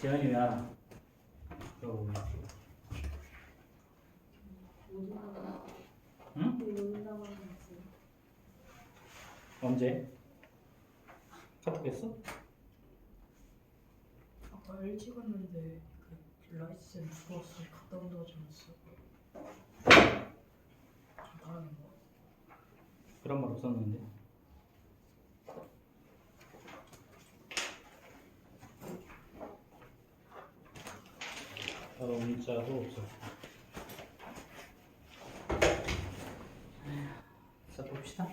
재현이 왜 알아? 응? 언제? 카톡 했어? 아까 일찍 왔는데 그 라이센 주웠어. 갔다 온다고 하지 않았어? 좀 다른 거. 그런 말 없었는데. 문자도 없었고. 자, 봅시다.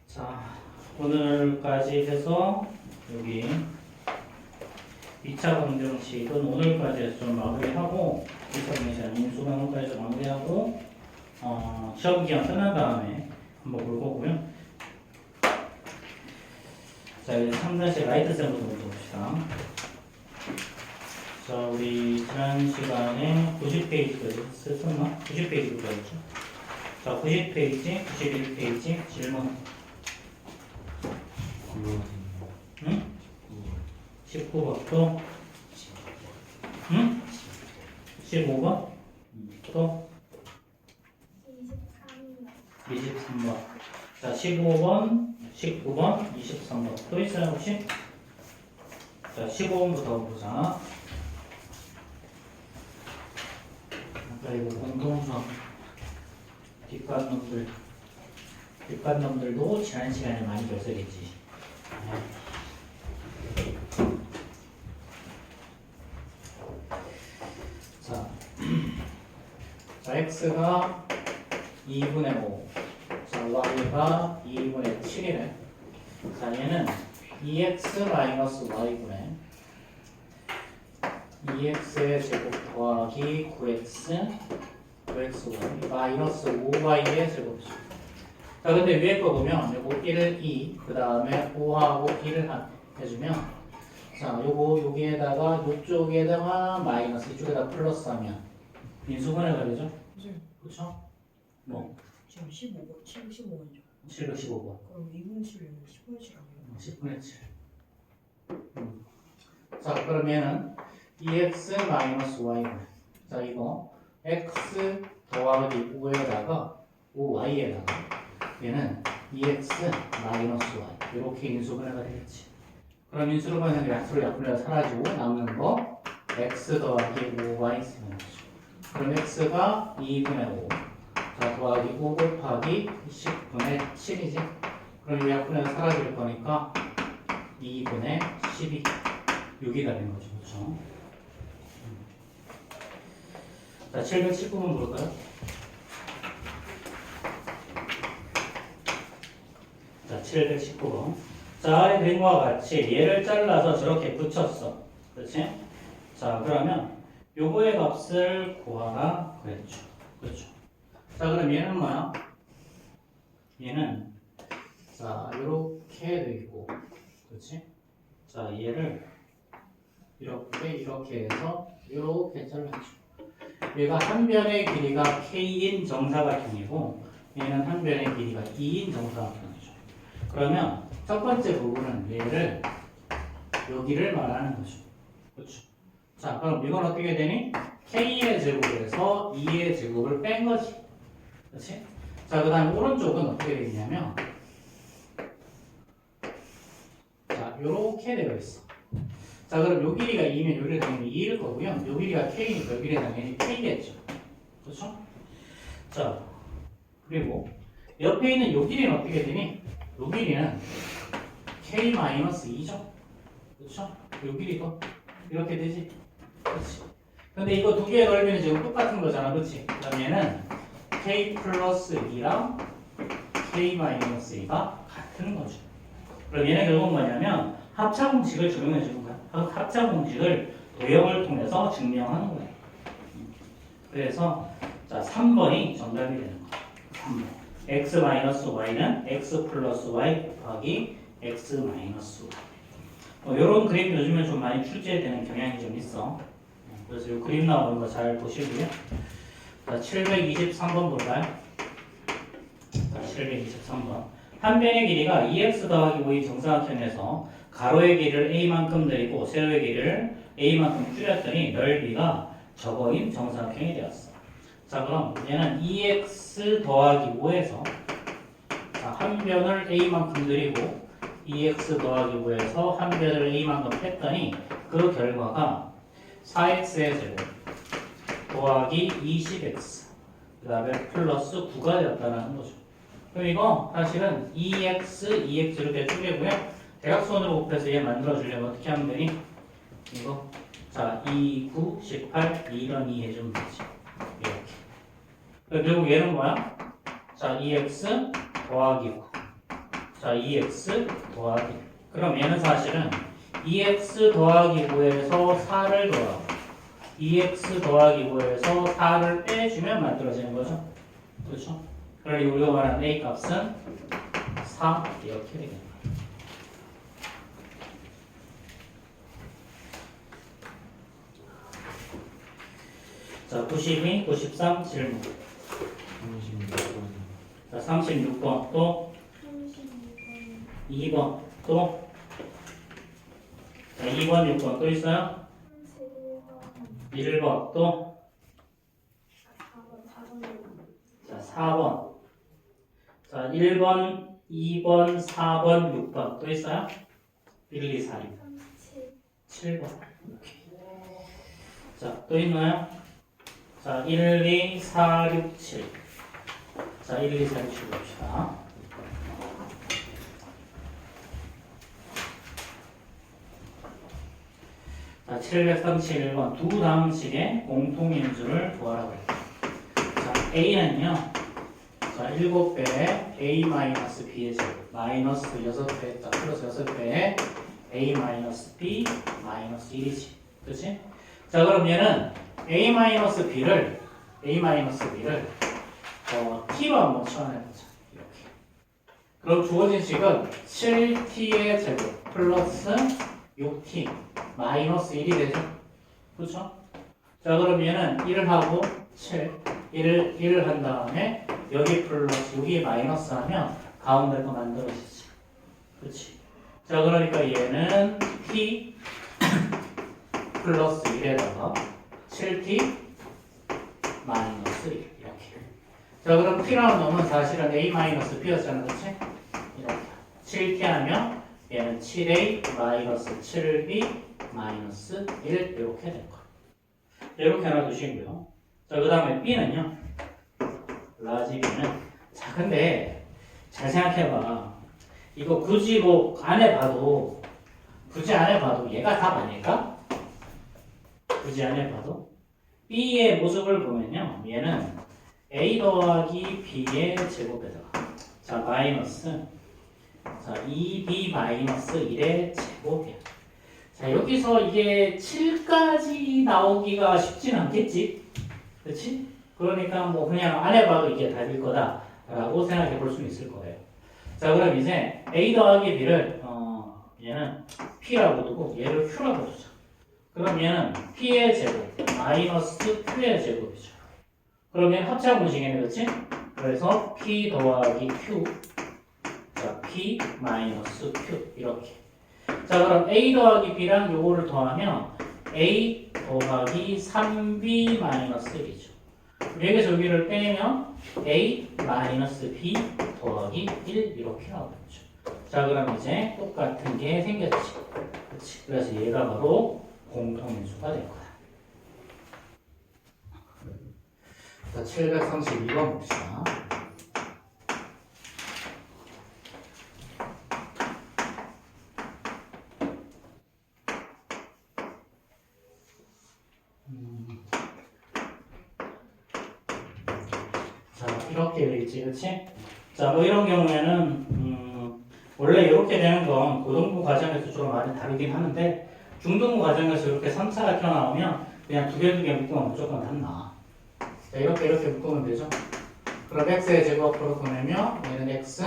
자, 오늘까지 해서 여기 2차 방정식은 오늘까지 해서 좀 마무리하고 2차 방정식은 인수분해까지 좀 마무리하고 시험 기간 끝난 다음에 한번 볼 거고요. 자, 이제 3단식 라이트 셈부터 먼저 봅시다. 자, 우리 지난 시간에 90페이지까지 썼나? 90페이지부터 했죠. 자, 90페이지, 91페이지 질문. 응? 19번도? 응? 15번? 또? 23번. 자, 15번, 19번, 23번. 또 있어요, 혹시? 자, 15번부터 보자. 아까 이거 공동수학. 뒷간놈들도 지난 시간에 많이 배웠었겠지. 자, x가 2분의 5, 자, y가 2분의 7이네. 자, 얘는 2x-y분의 2x의 제곱 더하기 9x, 9xy 마이너스 5y의 제곱이죠. 자, 근데 위에 거 보면 요거 1을 2, 그 다음에 5하고 1을 해주면 자, 요거 여기에다가 요쪽에다가 마이너스 이쪽에다 플러스 하면 인수분해가 되죠? 선생님, 그쵸? 뭐? 지금 15번, 75번이죠. 715번. 그럼 2분의 7은 10분의 7 아니에요? 10분의 7. 자, 그럼 얘는 2x 마이너스 y. 자, 이거 x 더하기 5에다가 5y에다가 얘는 2x 마이너스 y. 이렇게 인수분해가 되겠지. 그럼 인수분해는 약수로 약분해가 사라지고 남는 거 x 더하기 5y 쓰면 되죠. 그럼 x가 2분의 5. 자, 더하기 5 곱하기 10분의 7이지. 그럼 이 약분해가 사라질 거니까 2분의 12. 6이 되는 거죠. 그렇죠? 자, 719번 볼까요? 자, 719번. 자, 아래 그림과 같이 얘를 잘라서 저렇게 붙였어. 그렇지? 자, 그러면 요거의 값을 구하라 그랬죠. 그렇죠? 자, 그럼 얘는 뭐야? 얘는 자, 요렇게 돼 있고. 그렇지? 자, 얘를 이렇게 해서 이렇게 잘라줘. 얘가 한 변의 길이가 k인 정사각형이고 얘는 한 변의 길이가 2인 정사각형이죠. 그러면 첫 번째 부분은 얘를 여기를 말하는 거죠. 그렇죠? 자, 그럼 이건 어떻게 되니? k의 제곱에서 2의 제곱을 뺀 거지. 그렇지? 자, 그 다음에 오른쪽은 어떻게 되냐면 자, 요렇게 되어 있어. 자, 그럼 요 길이가 2면 요 길이가 당연히 2일 거고요. 요 길이가 k니까 요 길이가 당연히 k겠죠. 그렇죠? 자, 그리고 옆에 있는 요 길이는 어떻게 되니? 요 길이는 k-2죠. 그렇죠? 요 길이도 이렇게 되지. 그렇지. 근데 이거 두 개 걸면 지금 똑같은 거잖아. 그렇지? 그럼 얘는 k 플러스 2랑 k-2가 같은 거죠. 그럼 얘는 결국 뭐냐면 합차 공식을 적용해 주는 거야. 합차 공식을 도형을 통해서 증명하는 거야. 그래서 자, 3번이 정답이 되는 거야. 3번. x-y는 x 플러스 y 곱하기 x 마이너스 y. 이런 그림 요즘에 좀 많이 출제되는 경향이 좀 있어. 그래서 이 그림 나오는 거 잘 보시고요. 자, 723번 볼까요? 자, 723번. 한 변의 길이가 2x 더하기 5의 정사각형에서 가로의 길이를 a만큼 드리고 세로의 길이를 a만큼 줄였더니 넓이가 저거인 정사각형이 되었어. 자, 그럼 얘는 2x 더하기 5에서 한 변을 a만큼 드리고 2x 더하기 5에서 한 변을 a만큼 뺐더니 그 결과가 4x의 제곱 더하기 20x 그 다음에 플러스 9가 되었다는 거죠. 그럼 이거 사실은 2x, 2x 이렇게 쪼개고요. 대각선으로 곱해서 얘 만들어주려면 어떻게 하면 되니? 이거 자 2, 9, 18 이런 2 해주면 되지. 이렇게. 그리고 얘는 뭐야? 자 2x 더하기 9 자 2x 더하기 그럼 얘는 사실은 2x 더하기 9에서 4를 더하고 2x 더하기 5에서 4를 빼주면 만들어지는 거죠. 그렇죠? 그러니 우리가 말하는 a 값은 4 이렇게 되겠네요. 자, 92, 93 질문. 36번. 자, 36번 또 2번 또 자, 2번, 6번 또 있어요? 1번 또 자, 4번 자, 1번, 2번, 4번, 6번 또 있어요? 1, 2, 4, 6 7번 자, 또 있나요? 자, 1, 2, 4, 6, 7 자, 1, 2, 4, 6, 7 봅시다. 자, 731번 두 다음식의 공통인수를 구하라고 했죠. 자, A는요. 자, 7배의 A-B의 제곱 마이너스 6배, 자, 플러스 6배의 A-B 마이너스 1이지. 그치? 자, 그럼 얘는 A-B를 T로 한번 치환해보자. 이렇게. 그럼 주어진 식은 7T의 제곱 플러스 6T 마이너스 1이 되죠? 그렇죠? 자, 그럼 얘는 1을 하고 7, 1을 한 다음에 여기 플러스 여기 마이너스 하면 가운데 거 만들어지지. 그렇지? 자, 그러니까 얘는 T 플러스 1에다가 7T 마이너스 1 이렇게. 자, 그럼 T라는 놈은 사실은 A 마이너스 B였잖아. 그렇지? 이렇게. 7T 하면 얘는 7A 마이너스 7B 마이너스 1 이렇게 될 거예요. 이렇게 하나 두시고요. 자, 그 다음에 B는요. 라지 B는 자, 근데 잘 생각해봐. 이거 굳이 뭐 안 해봐도 얘가 답 아닐까? 굳이 안 해봐도 B의 모습을 보면요. 얘는 A 더하기 B의 제곱에다가 자, 마이너스 자, 2b 마이너스 1의 제곱이야. 자, 여기서 이게 7까지 나오기가 쉽진 않겠지? 그렇지? 그러니까 뭐 그냥 안 해봐도 이게 답일 거다라고 생각해 볼 수 있을 거예요. 자, 그럼 이제 a 더하기 b를 얘는 p라고 두고 얘를 q라고 두자. 그럼 얘는 p의 제곱 마이너스 q의 제곱이죠. 그럼 얘는 합차 공식이네, 그렇지? 그래서 p 더하기 q 자, p 마이너스 q 이렇게. 자, 그럼 a 더하기 b랑 요거를 더하면 a 더하기 3b 마이너스 1이죠. 여기서 여기를 빼면 a 마이너스 b 더하기 1 이렇게 나오겠죠. 자, 그럼 이제 똑같은 게 생겼지. 그렇지. 그래서 얘가 바로 공통인수가 될 거야. 자, 732번 봅시다. 자, 이렇게 되겠지, 그렇지? 자, 뭐 이런 경우에는 원래 이렇게 되는 건 고등부 과정에서 좀 많이 다르긴 하는데 중등부 과정에서 이렇게 3차가 튀어나오면 그냥 두 개 묶으면 무조건 답 나와. 자, 이렇게 묶으면 되죠? 그럼 x의 제곱 앞으로 보내면 얘는 x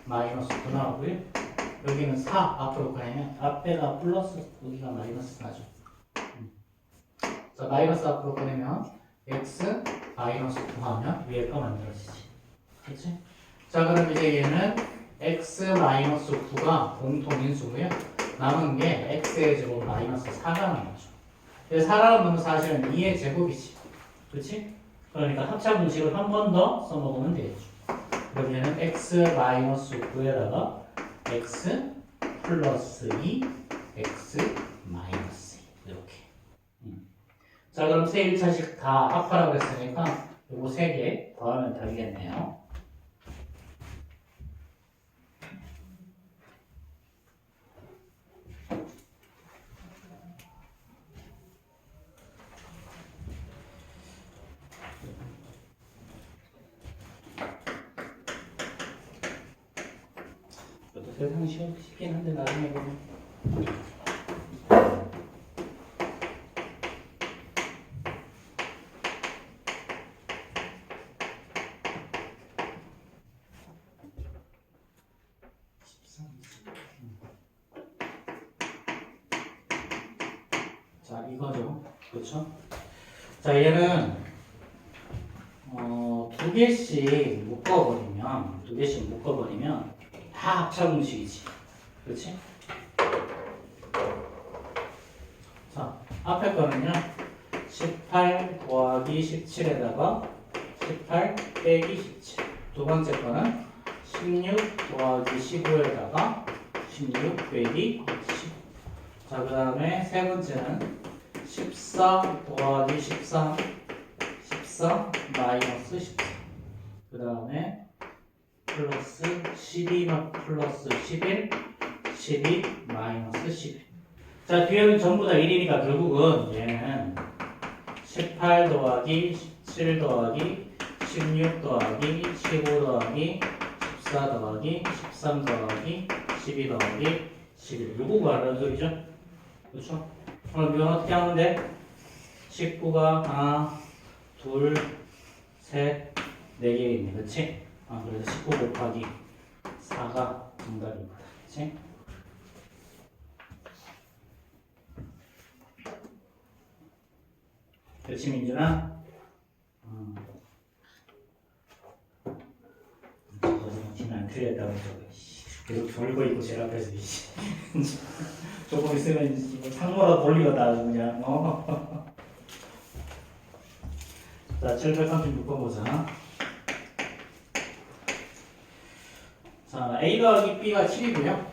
마이너스 9 나오고요. 여기는 4 앞으로 보내면 앞에가 플러스 여기가 마이너스 나죠. 자, 마이너스 앞으로 보내면 x 마이너스 9 하면 위에 거 만들어지지. 그렇지? 자, 그럼 이제 얘는 x 마이너스 9가 공통인수고요. 남은 게 x의 제곱 마이너스 4가 남았죠. 4라는 놈은 사실은 2의 제곱이지. 그렇지? 그러니까 합차 공식을 한 번 더 써먹으면 되겠죠. 그러면은 x 마이너스 9에다가 x 플러스 2, x 마이너스 2 이렇게. 자 그럼 세 1차식 다 합하라고 했으니까 요거 3개 더하면 되겠네요. 이것도 세상 쉽긴 한데 나중에 보면 자 이거죠. 그렇죠? 자 얘는 두 개씩 묶어버리면 다 합차 공식이지. 그렇지? 자 앞에 거는요 18 더하기 17에다가 18 빼기 17. 두 번째 거는 16 더하기 15에다가 16 빼기 10. 자, 그 다음에 세 번째는 14 더하기 13, 14 마이너스 14. 그 다음에 플러스 12 플러스 11, 12 마이너스 11. 자, 뒤에는 전부 다 1이니까 결국은 얘는 18 더하기 17 더하기 16 더하기 15 더하기 14 더하기 13 더하기 12 더하기 11. 요거 구하라는 소리죠. 그렇죠? 그럼 이건 어떻게 하면 돼? 19가 하나, 둘, 셋, 4개 있네. 그렇지? 그래서 19 곱하기 4가 정답입니다. 그렇지? 그렇지 민준아? 지금 안 틀렸다고 계속 졸고 있고 제일 앞에서 조금 있으면 상모라 돌리겠다 그냥. 자 736번 보자. 자 A 더하기 B가 7이고요.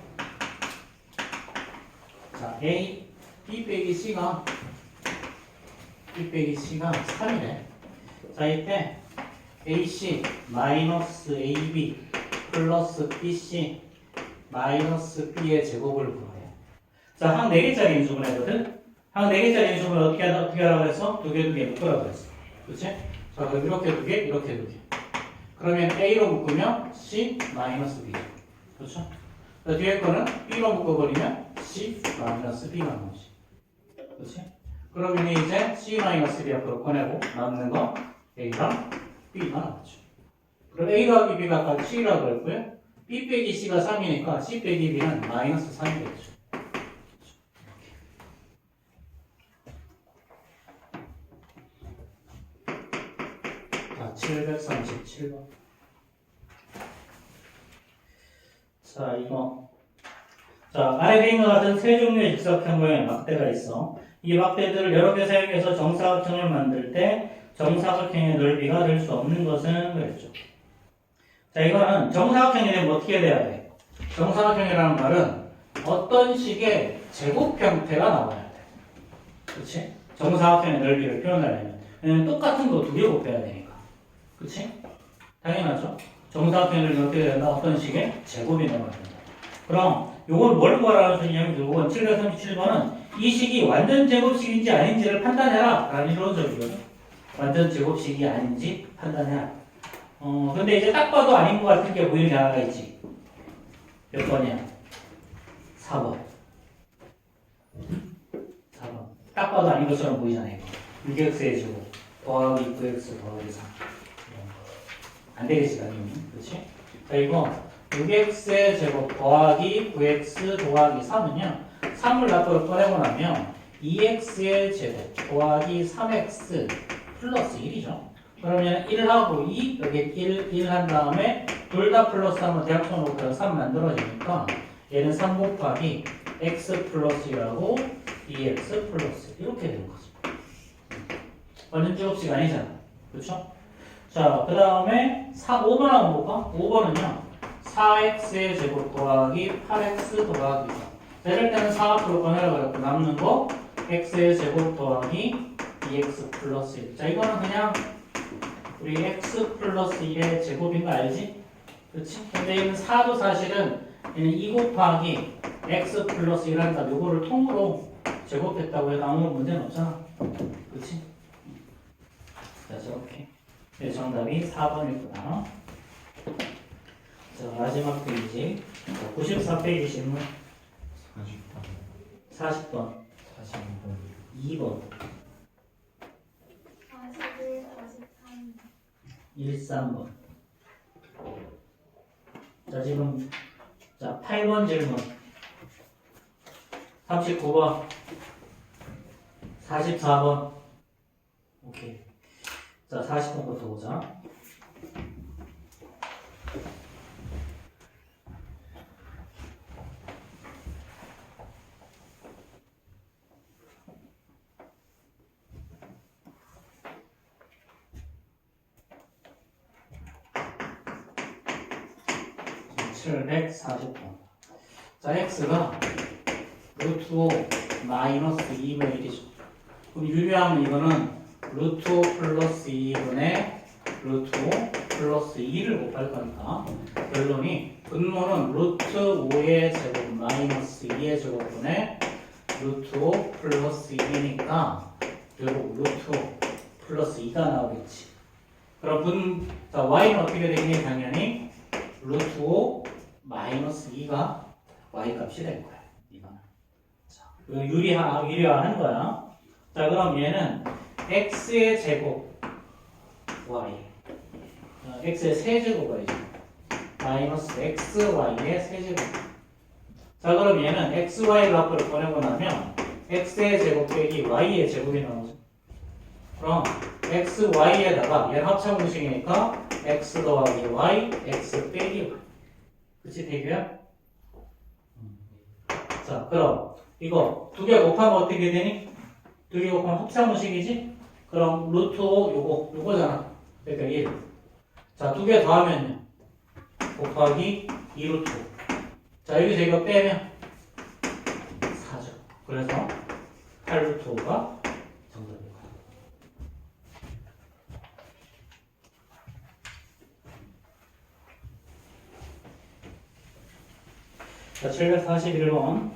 자 A, B 빼기 C가 3이네. 자 이때 AC 마이너스 AB 플러스 BC 마이너스 B의 제곱을 구해요. 자, 항 4개짜리 인수분해거든? 항 4개짜리 인수분해 어떻게 하라고 했어? 두 개 묶으라고 했어. 그치? 자, 그럼 이렇게 2개, 이렇게 2개. 그러면 A로 묶으면 C 마이너스 B. 그렇죠? 자, 뒤에 거는 B로 묶어버리면 C 마이너스 B가 나오지. 그렇지? 그러면 이제 C 마이너스 B 앞으로 꺼내고 남는 거 A랑 B가 나왔죠. 그럼 A 더하기 B가 아까 C라고 했고요. B 빼기 C가 3이니까 C 빼기 B는 마이너스 3이 되겠죠. 자, 737번. 자, 이거. 자, 아래 그림과 같은 세 종류의 직사각형 모양의 막대가 있어. 이 막대들을 여러 개 사용해서 정사각형을 만들 때 정사각형의 넓이가 될 수 없는 것은 그랬죠. 자, 이거는 정사각형이 되면 어떻게 돼야 돼? 정사각형이라는 말은 어떤 식의 제곱 형태가 나와야 돼. 그렇지? 정사각형의 넓이를 표현하려면. 왜냐면 똑같은 거 2개 곱해야 되니까. 그렇지? 당연하죠? 정사각형의 넓이 어떻게 된다? 어떤 식의 제곱이 나와야 된다. 그럼 이걸 뭘 구하라는 소리냐면 결국은 737번은 이 식이 완전 제곱식인지 아닌지를 판단해라 라는 이론적이거든. 완전 제곱식이 아닌지 판단해라. 근데 이제 딱 봐도 아닌 것 같은 게 보이는 게 하나가 있지. 몇 번이야? 4번. 4번. 딱 봐도 아닌 것처럼 보이잖아요. 6x의 제곱 더하기 9x 더하기 3. 안 되겠지, 당연히. 그렇지? 자, 이거 6x의 제곱 더하기 9x 더하기 3은요. 3을 앞으로 꺼내고 나면 2x의 제곱 더하기 3x 플러스 1이죠. 그러면 1하고 2, 여기 1 한 다음에 둘 다 플러스 하면 대각선으로 그냥 3 만들어지니까 얘는 3 곱하기 x 플러스 1하고 2x 플러스 1 이렇게 되는 거죠. 완전 제곱식 아니잖아. 그렇죠? 자, 그 다음에 5번 한번 볼까? 5번은요. 4x의 제곱 더하기 8x 더하기 4. 이럴 때는 4 앞으로 꺼내려고 남는 거 x의 제곱 더하기 2x 플러스 1. 자, 이거는 그냥 우리 x 플러스 1의 제곱인 거 알지? 그렇지? 근데 얘는 4도 사실은 얘는 2 곱하기 x 플러스 1 하니까 요거를 통으로 제곱했다고 해도 아무 문제는 없잖아. 그렇지? 자, 저렇게. 네, 정답이 4번이구나. 자, 마지막 페이지. 94페이지 질문. 40번. 2번. 41, 43. 13번. 자, 지금, 자, 8번 질문. 39번. 44번. 오케이. 자, 40번부터 보자. 자, 740번. 자, x가 루트 5 마이너스 2분의 1이죠. 그럼 유리하면 이거는 루트 5 플러스 2분의 루트 5 플러스 2를 곱할 거니까 결론이 분모는 루트 5의 제곱 마이너스 2의 제곱분의 루트 5 플러스 2니까 결국 루트 5 플러스 2가 나오겠지. 그럼 자, y는 어떻게 되겠니? 당연히 루트 5 마이너스 2가 y 값이 될 거야. 이거는. 자, 유리화하는 거야. 자, 그럼 얘는 x의 제곱 y x의 세제곱 y죠. 마이너스 xy의 세제곱. 자, 그럼 얘는 xy를 앞으로 보내고 나면 x의 제곱 빼기 y의 제곱이 나오죠. 그럼 xy에다가 얘는 합차 공식이니까 x 더하기 y, x 빼기 y. 그치, 대규야? 자, 그럼 이거 두 개 곱하면 어떻게 되니? 두 개 곱하면 합차 공식이지? 그럼 루트 5 요거잖아. 그러니까 1. 자, 두 개 더하면요. 곱하기 2 루트 5. 자, 여기서 이거 빼면 4죠. 그래서 8 루트 5가 정답이고. 자, 741번.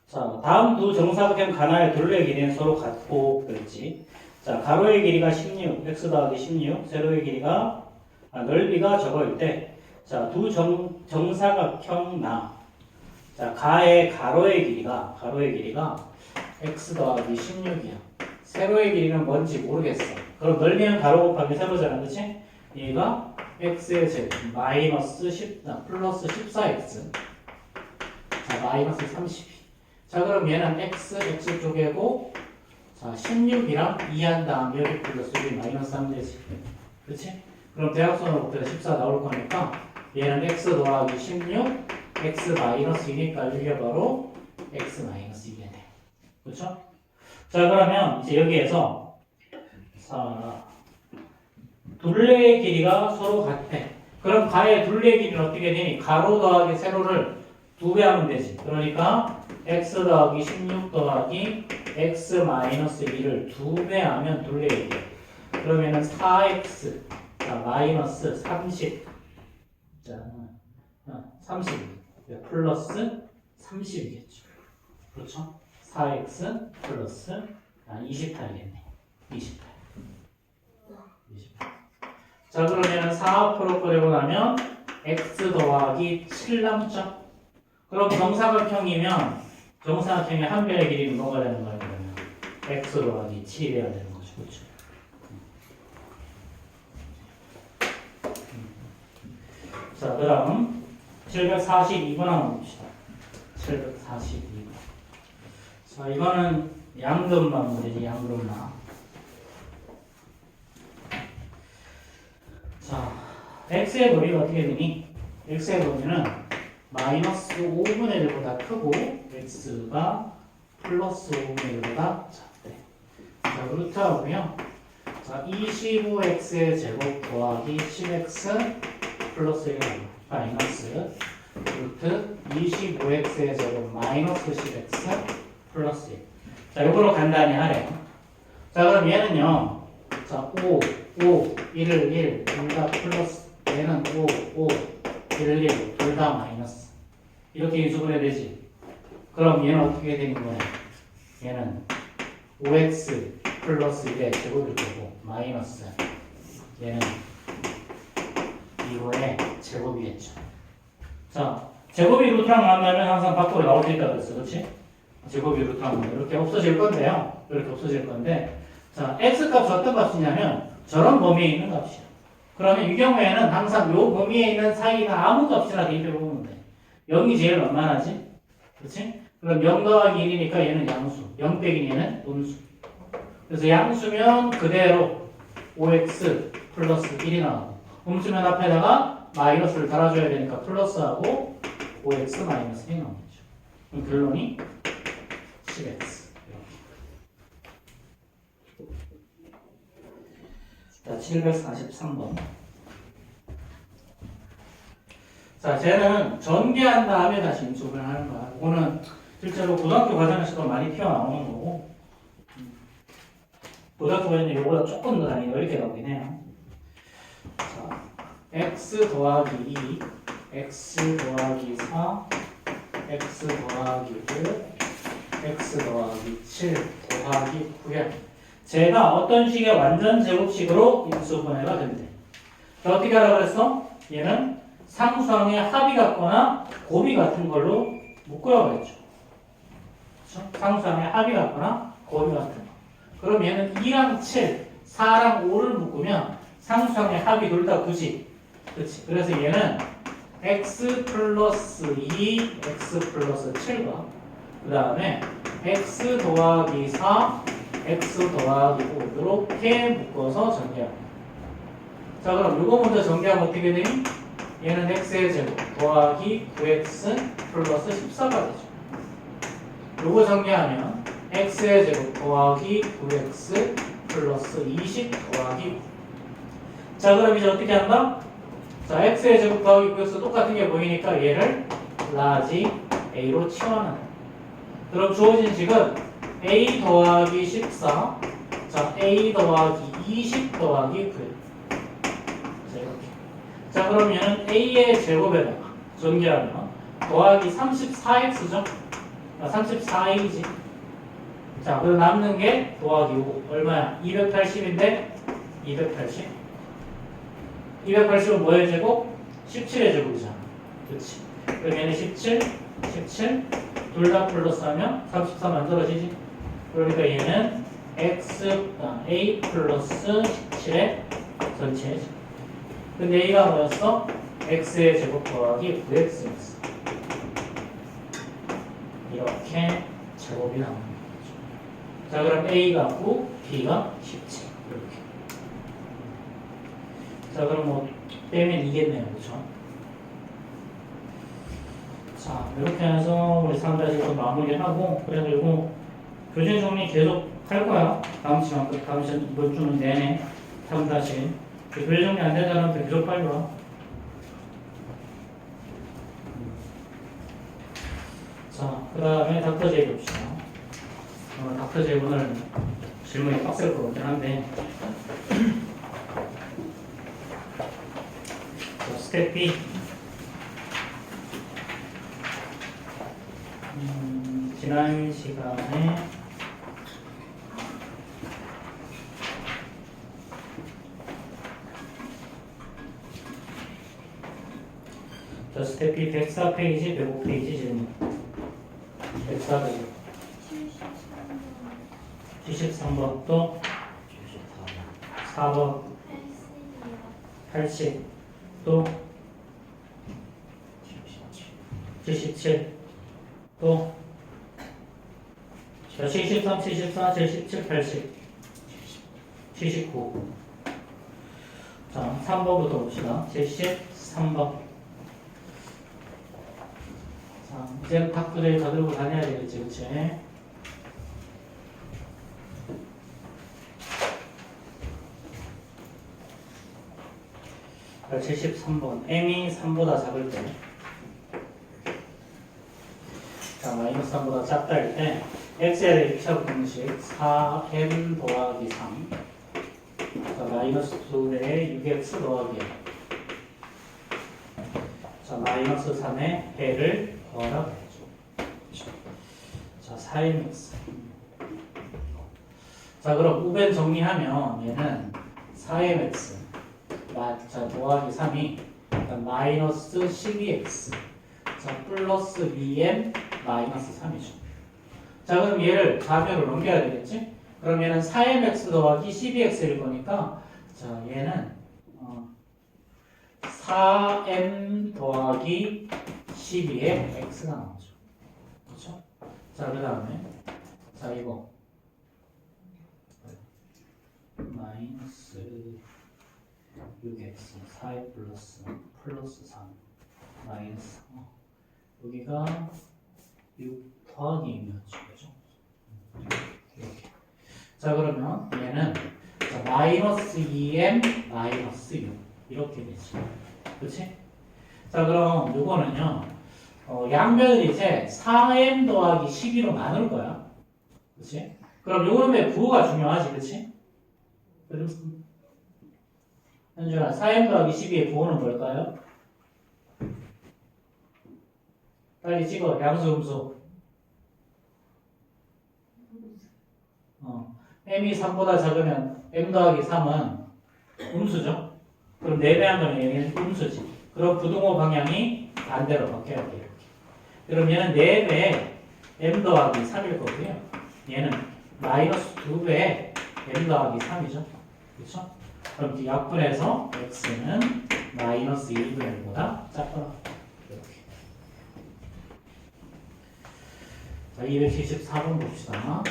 자, 다음 두 정사각형 가나의 둘레의 길이는 서로 같고 그랬지. 자, 가로의 길이가 16, x 더하기 16, 세로의 길이가 넓이가 저거일 때, 자, 두 정사각형 자, 가로의 길이가 x 더하기 16이야. 세로의 길이는 뭔지 모르겠어. 그럼 넓이는 가로 곱하기 세로잖아, 그렇지? 얘가 x의 제곱 마이너스 10, 플러스 14x. 자, 마이너스 32. 자, 그럼 얘는 x 쪽이고, 자, 16이랑 2 한 다음 여기 플러스 여기 마이너스 3 되지. 그렇지? 그럼 대각선으로 곱해서 14 나올 거니까 얘는 x 더하기 16, x 마이너스 2니까 이게 바로 x 마이너스 2게 돼. 그렇죠? 자, 그러면 이제 여기에서 자, 둘레의 길이가 서로 같아. 그럼 가의 둘레의 길이는 어떻게 되니? 가로 더하기 세로를 2배 하면 되지. 그러니까 x 더하기 16 더하기 x 마이너스 2를 2배 하면 둘레의 길이. 그러면은 4x 자, 마이너스 30 자, 30 플러스 30이겠죠. 그렇죠? 4x 플러스 28이겠네. 28. 자, 그러면 4 앞으로 꺼내고 나면 x 더하기 7 남죠? 그럼 정사각형이면 정사각형의 한 변의 길이는 뭐가 되는 거야? 그러면 x 더하기 7이 돼야 되는 거죠. 그렇죠? 자, 그 다음 742번 한번 봅시다. 742번. 자, 이거는 양근만 문제지, 양근만. x의 범위가 어떻게 되니? x의 범위는 마이너스 5분의 1보다 크고 x가 플러스 5분의 1보다 작대. 자, 루트하고요. 자, 25x의 제곱 더하기 10x 플러스 1 마이너스 루트 25x의 제곱 마이너스 10x 플러스 1. 자, 요거로 간단히 하래요. 자, 그럼 얘는요. 자, 5, 1을 1, 둘 다 플러스. 얘는 5, 1을 1, 둘 다 마이너스. 이렇게 인수분해 되지. 그럼 얘는 어떻게 되는 거야? 얘는 5x 플러스 1의 제곱일 거고, 마이너스. 얘는 이거의 제곱이겠죠. 자, 제곱이 루트랑 만나면 항상 밖으로 나올 수 있다고 그랬어. 그렇지? 제곱이 루트랑 만나면 이렇게 없어질 건데요. 이렇게 없어질 건데, 자, x값이 어떤 값이냐면 저런 범위에 있는 값이야. 그러면 이 경우에는 항상 요 범위에 있는 사이나 아무 값이나 대입해 보면 돼. 0이 제일 만만하지? 그렇지? 그럼 0 더하기 1이니까 얘는 양수. 0 빼기 얘는 음수. 그래서 양수면 그대로 5x 플러스 1이 나오고, 음수면 앞에다가 마이너스를 달아줘야 되니까 플러스하고 5x 마이너스 1이 나오죠. 그럼 결론이 10x. 자, 743번. 자, 쟤는 전개한 다음에 다시 인수분해 하는 거야. 이거는 실제로 고등학교 과정에서도 많이 튀어나오는 거고, 고등학교 과정에 이거보다 조금 더 단위가 이렇게 나오긴 해요. 자, x 더하기 2, x 더하기 4, x 더하기 5, x 더하기 7 더하기 9야. 제가 어떤 식의 완전 제곱식으로 인수분해가 된대. 자, 어떻게 하라고 그랬어? 얘는 상수항의 합이 같거나 곱이 같은 걸로 묶으라고 했죠. 그렇죠? 상수항의 합이 같거나 곱이 같은 거. 그럼 얘는 2랑 7, 4랑 5를 묶으면 상수항의 합이 둘 다 9지. 그렇지? 그래서 얘는 x 플러스 2, x 플러스 7과 그 다음에 x 더하기 4, x 더하기 5 이렇게 묶어서 전개합니다. 자, 그럼 이거 먼저 전개하면 어떻게 되니? 얘는 x의 제곱 더하기 9x 플러스 14가 되죠. 요거 전개하면 x의 제곱 더하기 9x 플러스 20 더하기 9. 자, 그럼 이제 어떻게 한다? 자, x의 제곱 더하기 9x 똑같은 게 보이니까 얘를 라지 a로 치환한다. 그럼 주어진 식은 a 더하기 14, 자, a 더하기 20 더하기 9. 자, 이렇게. 자, 그럼 얘는 a의 제곱에다가 전개하면 더하기 34x죠? 34a지. 자, 그리고 남는 게 더하기 5. 얼마야? 280인데 280. 280은 뭐의 제곱? 17의 제곱이잖아. 그렇지. 그럼 얘는 17, 17. 둘 다 플러스하면 34 만들어지지. 그러니까 얘는 x, a 플러스 17의 전체. 근데 a가 뭐였어? x의 제곱 더하기 9x였어. 이렇게 제곱이 나오는 거죠. 자, 그럼 a가 9, b가 17. 이렇게. 자, 그럼 뭐 빼면 이겠네요. 그렇죠? 자, 이렇게 해서 우리 3-1도 마무리하고, 그래가지고 교재 정리 계속 할 거야. 다음 시간, 다음 시간 이번 주는 내내 3-1. 교재 정리 안 된 사람한테 계속 빨리 와. 자, 그 다음에 닥터 제이 봅시다. 닥터 제이 오늘 질문이 빡셀 것 같긴 한데. 자, 스텝 B. 지난 시간에 자, 스텝 B 104페이지, 105페이지 질문. 104페이지. 73번 또 4번 80 또 77 또 자, 73, 74, 77, 80 79. 자, 3번부터 봅시다. 73번. 자, 이제는 탁구대에 다 들고 다녀야 되겠지, 그치? 자, 73번. m이 3보다 작을 때. 자, 마이너스 3보다 작다 할 때, x에 대해 1차 공식 4m 더하기 3. 자, 마이너스 2배에 6x 더하기 1. 자, 마이너스 3에 배를 더하라고 했죠. 자, 4mx. 자, 그럼 우변 정리하면 얘는 4mx. 자, 더하기 3이 마이너스 12x. 자, 플러스 2m 마이너스 3이죠. 자, 그럼 얘를 좌변으로 넘겨야 되겠지? 그럼 얘는 4mx 더하기 12x일 거니까, 자, 얘는 4m 더하기 12에 x가 나오죠. 그렇죠? 자, 그 다음에 자, 이거 마이너스 6x 4의 플러스 3 마이너스 여기가 6 더하기 2였죠. 그죠? 이렇게. 자, 그러면 얘는 자, 마이너스 2m 마이너스 6 이렇게 되지. 그치? 자, 그럼 요거는요 양변을 이제 4m 더하기 12로 나눌 거야. 그치? 그럼 요거는 왜 부호가 중요하지, 그치? 현준아, 4m 더하기 12의 부호는 뭘까요? 빨리 찍어. 양수, 음수. m이 3보다 작으면 m 더하기 3은 음수죠? 그럼 4배한 거는 얘는 음수지. 그럼 부등호 방향이 반대로 바뀌어야 돼요. 그럼 얘는 4배에 m 더하기 3일 거고요. 얘는 마이너스 2배에 m 더하기 3이죠. 그렇죠? 그럼 이렇게 약분해서 x는 마이너스 1분의 1보다 작거나 이렇게. 자, 274번 봅시다.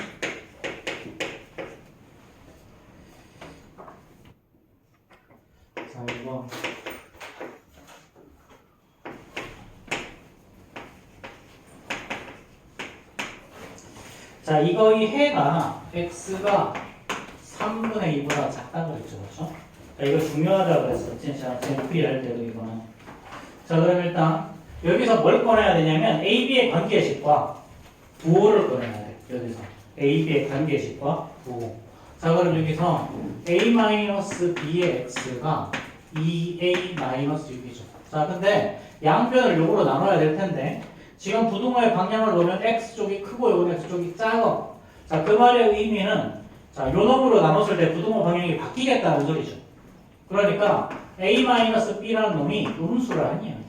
자, 이거 자, 이거 이 해가 x가 3분의 2보다 작다고 했죠, 그렇죠? 자, 이거 중요하다고 그랬었지. 자, 젠프리 할 때도 이거는. 자, 그럼 일단 여기서 뭘 꺼내야 되냐면 AB의 관계식과 부호를 꺼내야 돼. 여기서 AB의 관계식과 부호. 자, 그럼 여기서 A-B의 x가 2A-6이죠. 자, 근데 양변을 요거로 나눠야 될 텐데 지금 부등호의 방향을 보면 x쪽이 크고 요건 x쪽이 작아. 자, 그 말의 의미는 자, 요 놈으로 나눴을 때 부등호 방향이 바뀌겠다는 소리죠. 그러니까 A-B라는 놈이 음수라는 이야기야.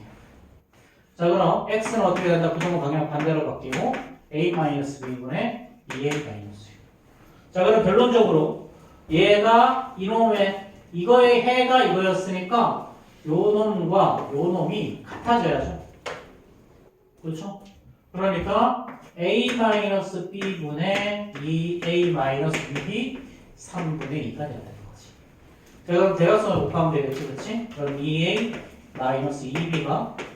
자, 그럼 x는 어떻게 된다? 부등호 방향 반대로 바뀌고 A-B분의 2A-6. 자, 그럼 결론적으로 얘가 이놈의 이거의 해가 이거였으니까 요 놈과 요 놈이 같아져야죠. 그렇죠? 그러니까 A-B분의 2A-6이 3분의 2가 되는 거지. 자, 그럼 대각선을 곱하면 되겠지, 그렇지? 그럼 2A-2B가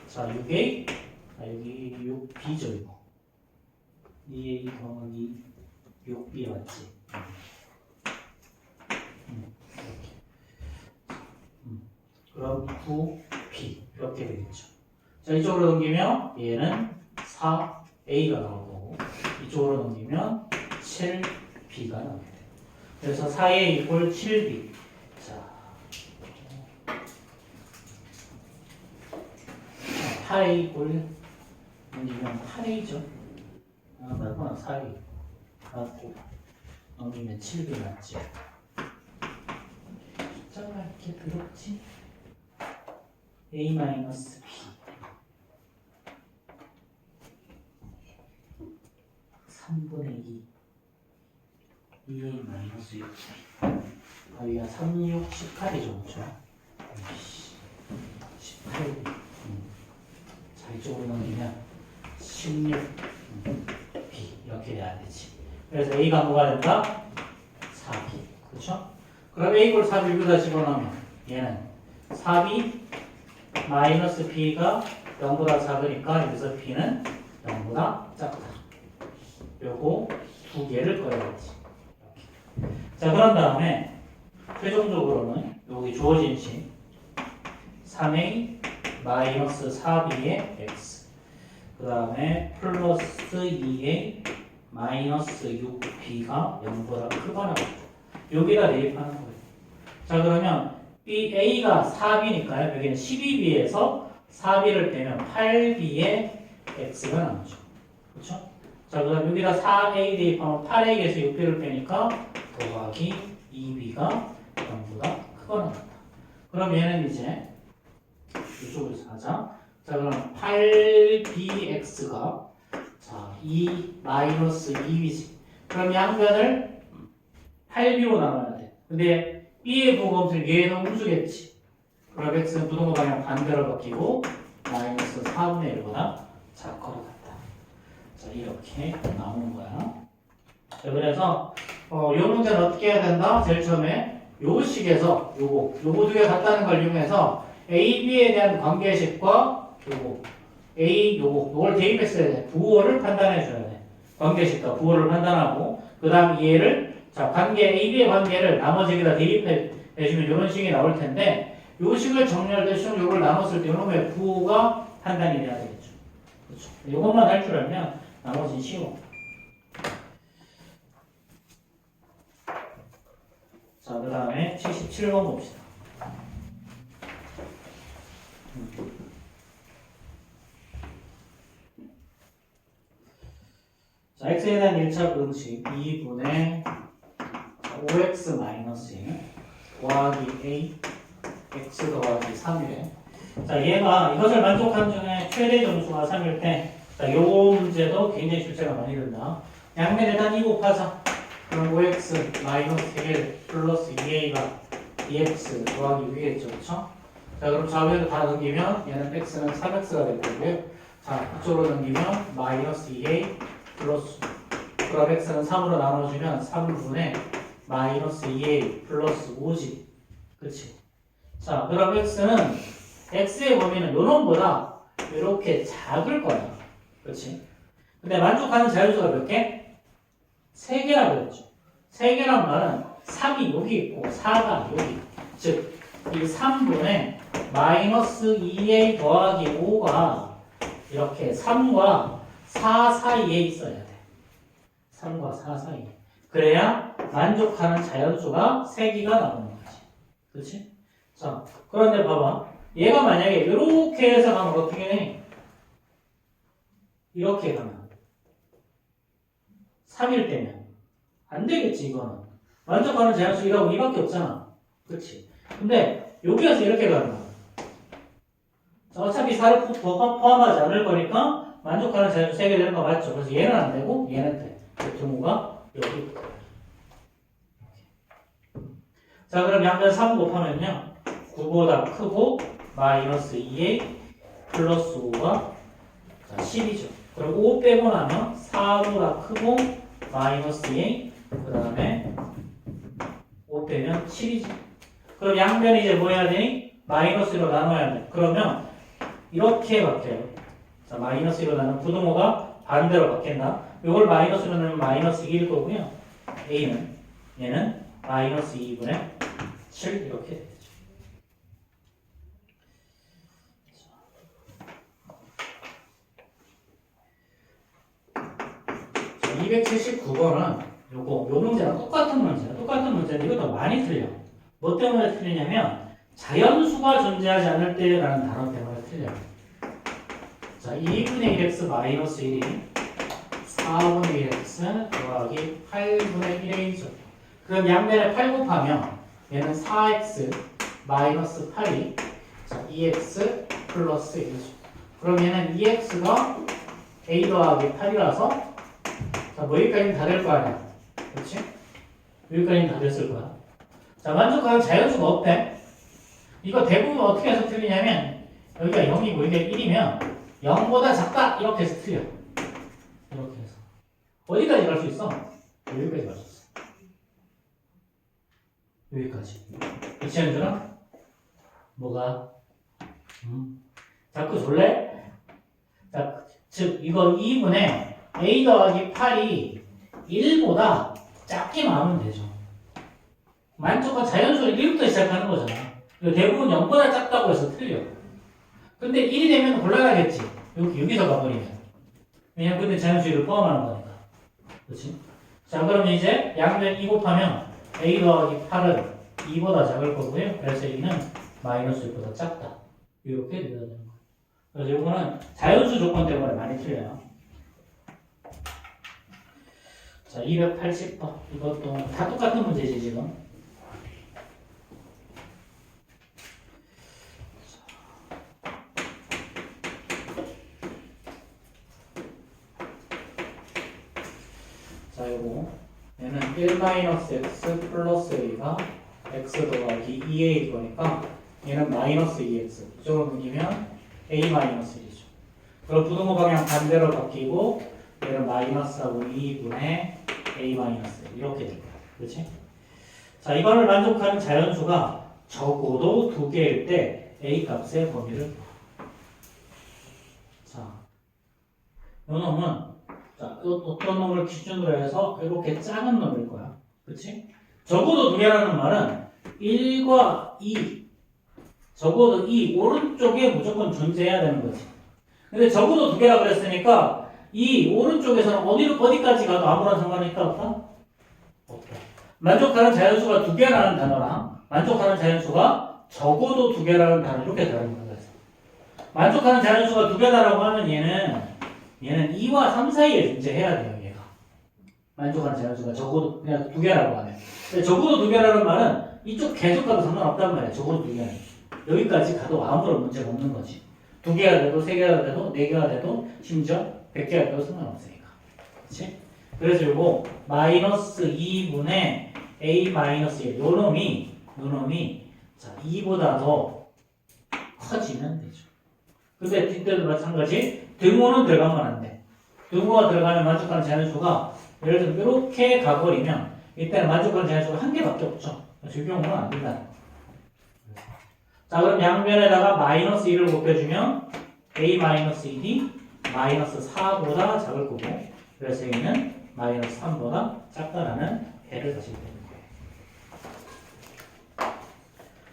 자 6A, 여기 6B죠 이거. 2A 더하기 6B 맞지? 그럼 9B 이렇게 되겠죠. 자, 이쪽으로 넘기면 얘는 4A가 나올 거고 이쪽으로 넘기면 7B가 나오게 돼요. 그래서 4A 이꼴 7B. 자, 8A 이꼴 넘기면 8A죠. 맞구나. 4A 맞고 넘기면 7B 맞지. 숫자가 이렇게 더럽지? A-B 3분의 2 2A-6 여기가 3, 6, 18이죠, 그렇죠? 18. 자, 이쪽으로 넘기면 16 B 이렇게 돼야 되지. 그래서 A가 뭐가 된다? 4B. 그렇죠? 그럼 A 꼴 4B 여기다 집어넣으면 얘는 4b 마이너스 b가 0보다 작으니까 여기서 b는 0보다 작다. 요거 두 개를 꺼야겠지. 이렇게. 자, 그런 다음에 최종적으로는 여기 주어진 식 3a 마이너스 4b의 x 그 다음에 플러스 2a 마이너스 6b가 0보다 크거나 같다. 여기다 대입하는 거예요. 자, 그러면 a가 4b니까요. 여기는 12b에서 4b를 빼면 8b의 x가 나오죠. 그렇죠? 자, 그럼 여기다 4a 대입하면 8a에서 6b를 빼니까 더하기 2b가 0보다 크거나 같다. 그럼 얘는 이제 이쪽에서 하자. 자, 그럼 8bx가 자, 2 마이너스 2b지. 그럼 양변을 8b로 나눠야 돼. 근데 b의 부호검수는 얘는 음수겠지. 그럼 x는 부동호 방향 반대로 바뀌고 마이너스 4분의 1보다 작거나 같다. 자, 이렇게 나오는 거야. 자, 그래서 요 문제는 어떻게 해야 된다? 제일 처음에 요 식에서 요거 두 개 같다는 걸 이용해서 A, B에 대한 관계식과 요거 A 요걸 대입했어야 돼. 부호를 판단해 줘야 돼. 관계식과 부호를 판단하고 그 다음 얘를 자 관계 A, B의 관계를 나머지에다 대입해 주면 이런 식이 나올 텐데 요 식을 정리할 때 시험 요걸 나눴을 때 요놈의 부호가 판단이 돼야 되겠죠. 그렇죠. 요것만 할 줄 알면 나머지는 쉬워. 자, 그 다음에 77번 봅시다. 자, x에 대한 1차 공식 2분의 5x 마이너스 1 더하기 a x 더하기 3이래. 자, 얘가 이것을 만족한 중에 최대 점수가 3일 때 자, 요 문제도 굉장히 출제가 많이 된다. 양면에 일단 2 곱하자. 그럼 5x 마이너스 1 플러스 2a가 2x 더하기 6이겠죠, 그쵸? 자, 그럼 좌우에도 다 넘기면 얘는 x는 3x가 될 거고요. 자, 이쪽으로 넘기면 마이너스 2a 플러스 그럼 x는 3으로 나눠주면 3분의 마이너스 2a 플러스 5지. 그치? 자, 그럼 x는 x의 범위는 요놈보다 이렇게 작을 거야. 그치? 근데 만족하는 자연수가 몇 개? 3개라고 했죠. 3개란 말은 3이 여기 있고 4가 여기. 즉, 이 3분의 마이너스 2a 더하기 5가 이렇게 3과 4 사이에 있어야 돼. 3과 4 사이에. 그래야 만족하는 자연수가 3개가 나오는 거지. 그렇지? 자, 그런데 봐봐. 얘가 만약에 이렇게 해서 가면 어떻게 해? 이렇게 가면 3일 때면 안 되겠지, 이거는. 만족하는 자연수 1하고 2밖에 없잖아. 그렇지? 근데 여기에서 이렇게 가면 자, 어차피 4를 포함하지 않을 거니까 만족하는 자연수 3개 되는 거 맞죠? 그래서 얘는 안 되고 얘는 돼. 그 등호가 여기. 자, 그럼 양변 3 곱하면요 9보다 크고 마이너스 2a 플러스 5가 10이죠. 그럼 5 빼고 나면 4보다 크고 마이너스 2a 그 다음에 5 빼면 7이지. 그럼 양변이 이제 뭐 해야 되니? 마이너스로 나눠야 돼. 그러면 이렇게 바뀌어요. 자, 마이너스로 나누면 부등호가 반대로 바뀐다. 이걸 마이너스로 넣으면 마이너스 2일 거고요. a는 얘는 마이너스 2분의 7 이렇게 되죠. 279번은 요 문제랑 똑같은 문제야. 똑같은 문제인데 이거 더 많이 틀려. 뭐 때문에 틀리냐면 자연수가 존재하지 않을 때라는 단어 때문에 틀려. 자, 2분의 1x 마이너스 1이 4분의 1x 더하기 8분의 1a죠. 그럼 양면에 8 곱하면 얘는 4x 마이너스 8이 자, 2x 플러스 1이죠. 그럼 얘는 2x가 a 더하기 8이라서 자, 뭐 여기까지는 다 될 거 아니야. 그렇지? 여기까지는 다 됐을 거야. 자, 만족하는 자연수가 없대. 이거 대부분 어떻게 해서 틀리냐면 여기가 0이고 이게 1이면 0보다 작다 이렇게 해서 틀려. 이렇게 해서 어디까지 갈 수 있어? 여기까지 갈 수 있어. 여기까지. 그치, 현준아? 뭐가? 자꾸 졸래? 자, 즉 이거 2분의 a 더하기 8이 1보다 작게 나오면 되죠. 만족과 자연수는 1부터 시작하는 거잖아. 대부분 0보다 작다고 해서 틀려. 근데 1이 되면 곤란하겠지. 여기서 가버리면. 왜냐면 근데 자연수를 포함하는 거니까. 그렇지? 자, 그럼 이제 양면 2 곱하면 a 더하기 8은 2보다 작을 거고요. 그래서 a는 마이너스 1보다 작다. 이렇게 되어야 되는 거예요. 그래서 이거는 자연수 조건 때문에 많이 틀려요. 자, 280번. 이것도 다 똑같은 문제지, 지금. 자, 요거. 얘는 1-x 플러스 a가 x 더하기 2a일 거니까 얘는 마이너스 2x. 이쪽으로 넘기면 a-1이죠. 그럼 부등호 방향 반대로 바뀌고 얘는 마이너스하고 2분의 a-1 이렇게 될 거야. 그렇지? 자, 이거를 만족하는 자연수가 적어도 2개일 때 a 값의 범위를 자, 요 놈은 자, 어떤 놈을 기준으로 해서 이렇게 작은 놈일 거야. 그렇지? 적어도 2개라는 말은 1과 2 적어도 이 오른쪽에 무조건 존재해야 되는 거지. 근데 적어도 2개라 그랬으니까 이 오른쪽에서는 어디까지 가도 아무런 상관이 있다 없다? 없다. 만족하는 자연수가 2개라는 단어랑 만족하는 자연수가 적어도 2개라는 단어 이렇게 다른 거야. 만족하는 자연수가 2개다라고 하면 얘는 2와 3 사이에 존재해야 돼요. 얘가 만족하는 자연수가 적어도 그냥 2개라고 하면. 근데 적어도 2개라는 말은 이쪽 계속 가도 상관없단 말이야. 적어도 2개는. 여기까지 가도 아무런 문제가 없는 거지. 2개가 돼도 3개가 돼도 4개가 돼도 심지어 100개가 돼도 상관없으니까. 그렇지? 그래서 요거 마이너스 2분의 a-1 요 놈이 자 2보다 더 커지면 되죠. 근데 뒷때도 마찬가지 등호는 들어가면 안 돼. 등호가 들어가면 만족하는 자연수가 예를 들면 이렇게 가버리면 이때는 만족하는 자연수가 1개밖에 없죠. 적용은 안 된다. 자, 그럼 양변에다가 마이너스 1을 곱해주면 a-1이 마이너스 4보다 작을 거고 그래서 얘는 마이너스 3보다 작다라는 해를 다시 되는 거예요.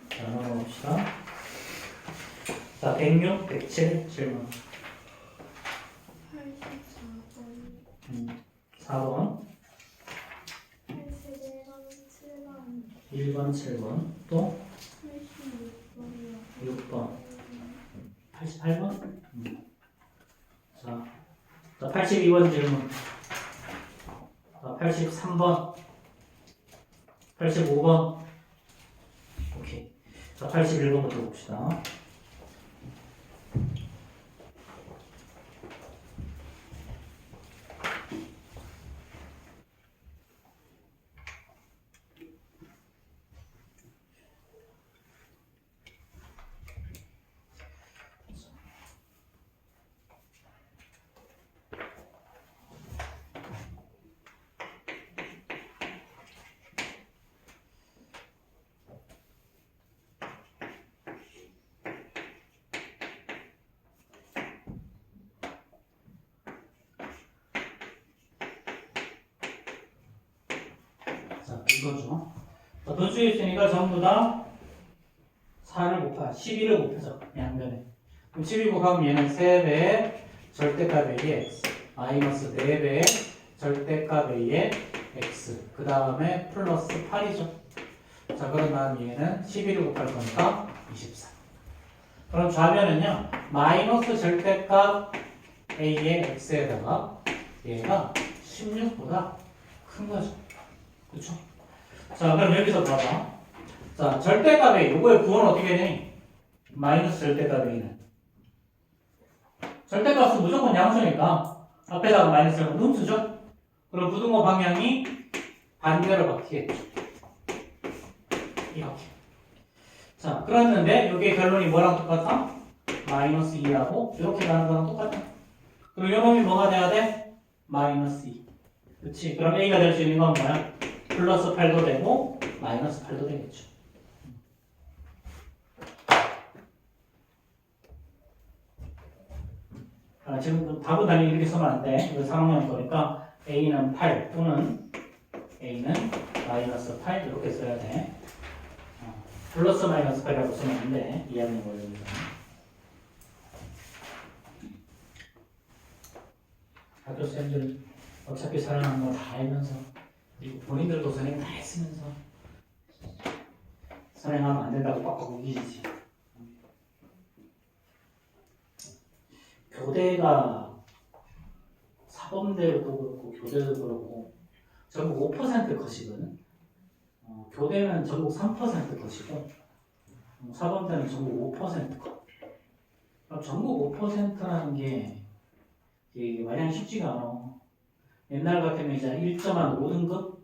자, 넘어갑시다. 자, 106, 107 질문. 4번 1번, 7번 또 6번 88번? 자, 82번 질문. 83번 85번 오케이. 자, 81번부터 봅시다. 자, 이거죠. 자, 분수에 있으니까 전부 다 4를 곱하, 12를 곱해서 양변에. 그럼 12 곱하면 얘는 3배의 절대값 A의 x, 마이너스 4배의 절대값 A의 x, 그 다음에 플러스 8이죠. 자, 그런 다음 얘는 11을 곱할 거니까 24. 그럼 좌변은요, 마이너스 절대값 A의 x에다가 얘가 16보다 큰 거죠. 그쵸? 자, 그럼 여기서 봐봐. 자, 절대값 A, 요거의 구호는 어떻게 되니? 마이너스 절대값 A는. 절대값은 무조건 양수니까 앞에다가 마이너스를 훔수죠? 그럼 부등호 방향이 반대로 바뀌겠죠. 이렇게. 자, 그랬는데 여기에 결론이 뭐랑 똑같아? 마이너스 2하고 이렇게 가는 거랑 똑같아. 그럼 요 놈이 뭐가 돼야 돼? 마이너스 2. 그치? 그럼 A가 될 수 있는 건 뭐야? 플러스 8도 되고 마이너스 8도 되겠죠. 지금 답은 당연히 이렇게 쓰면 안 돼. 이거 3학년 거니까 a는 8 또는 a는 마이너스 8 이렇게 써야 돼. 플러스 마이너스 8이라고 쓰면 안 돼. 이해하는 거예요. 학교 쌤들 어차피 사랑하는 거 다 알면서 그리고 본인들도 선행 다 했으면서 선행하면 안 된다고 빡빡 우기지. 교대가 사범대도 그렇고 교대도 그렇고 전국 5% 컷이거든. 교대는 전국 3% 컷이고 사범대는 전국 5% 컷. 그럼 전국 5%라는 게 이게 마냥 쉽지가 않아. 옛날 같으면 이제 1점한 5등급?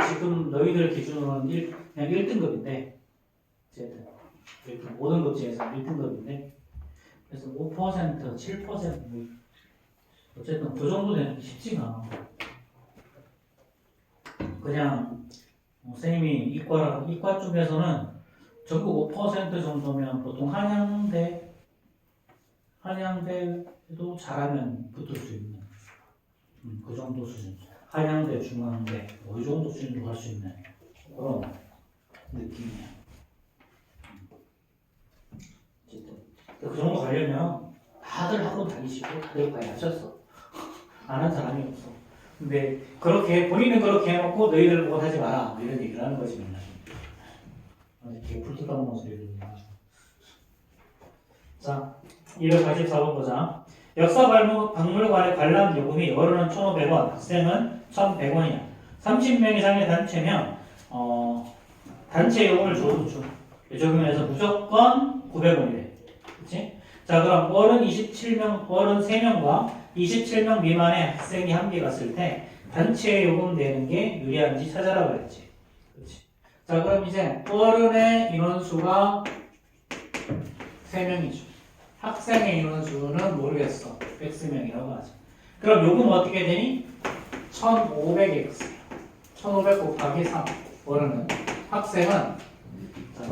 지금 너희들 기준으로는 그냥 1등급인데 어쨌든 5등급 중에서 1등급인데 그래서 5%, 7% 어쨌든 그 정도 되는 게 쉽지가 않아. 그냥 선생님이 이과 쪽에서는 전국 5% 정도면 보통 한양대도 잘하면 붙을 수 있는 그 정도 수준. 한양대, 중앙대 이 정도 수준도 갈 수 있는 그런 느낌이야. 어쨌든 그 정도 가려면 다들 학원 다니시고 다들 과외 하셨어. 안 한 사람이 없어. 근데 그렇게 본인은 그렇게 해놓고 너희들 못 하지 마라 이런 얘기를 하는 거지 맨날. 되게 불특가는 소리를 해가지고. 자, 244번 보자. 역사 박물관의 관람 요금이 어른은 1,500원, 학생은 1,100원이야. 30명 이상의 단체면 단체 요금을 줘도 줘. 적용해서 무조건 900원이래. 그치? 자, 그럼 어른 3명과 27명 미만의 학생이 함께 갔을 때 단체 요금 내는 게 유리한지 찾아라 그랬지. 그치? 자, 그럼 이제 어른의 인원수가 3명이죠. 학생의 인원수는 모르겠어. X명이라고 하죠. 그럼 요금 어떻게 되니? 1500X. 1500 곱하기 3. 어른은. 학생은